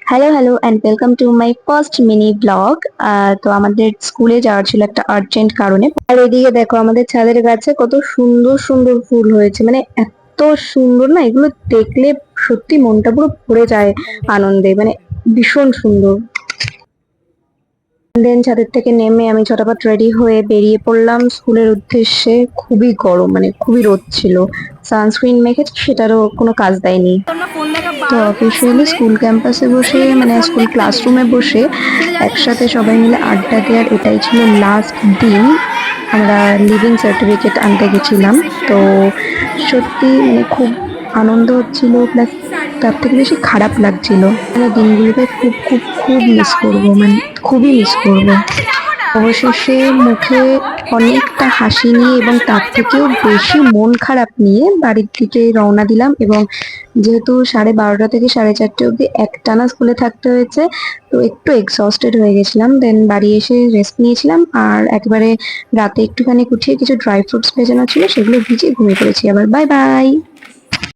Hello hello and welcome to my first mini blog. তো আমাদের স্কুলে যাওয়ার ছিল একটা আর্জেন্ট কারণে। আর এদিকে দেখো আমাদের ছাদের গাছে কত সুন্দর সুন্দর ফুল হয়েছে, মানে এত সুন্দর না, এগুলো দেখলে সত্যি মনটা পুরো ভরে যায় আনন্দে, মানে ভীষণ সুন্দর। দেন ছাদের থেকে নেমে আমি ঝটাপট রেডি হয়ে বেরিয়ে পড়লাম স্কুলের উদ্দেশ্যে। খুবই গরম, মানে খুবই রোদ ছিল। সানস্ক্রিন মেখেছি, সেটারও কোনো কাজ দেয়নি। তো অফিসিয়ালি স্কুল ক্যাম্পাসে বসে, মানে স্কুল ক্লাসরুমে বসে একসাথে সবাই মিলে আড্ডা দেওয়ার এটাই ছিল লাস্ট দিন। আমরা লিভিং সার্টিফিকেট আনতে গেছিলাম। তো সত্যি মানে খুব আনন্দ হচ্ছিল, প্লাস তার থেকে বেশি খারাপ লাগছিল। মানে দিনগুলোকে খুব খুব খুব মিস করব, মানে খুবই মিস করব। অবশেষে মুখে অনেকটা হাসি নিয়ে এবং তার থেকেও বেশি মন খারাপ নিয়ে বাড়ির দিকে রওনা দিলাম। এবং যেহেতু 12:30 থেকে 4:30 অব্দি একটানা স্কুলে থাকতে হয়েছে, তো একটু এক্সস্টেড হয়ে গেছিলাম। দেন বাড়ি এসে রেস্ট নিয়েছিলাম, আর একেবারে রাতে একটুখানি উঠিয়ে কিছু ড্রাই ফ্রুটস ভেজানো ছিল, সেগুলো ভিজিয়ে ঘুমিয়ে পড়েছি। আবার বাই বাই।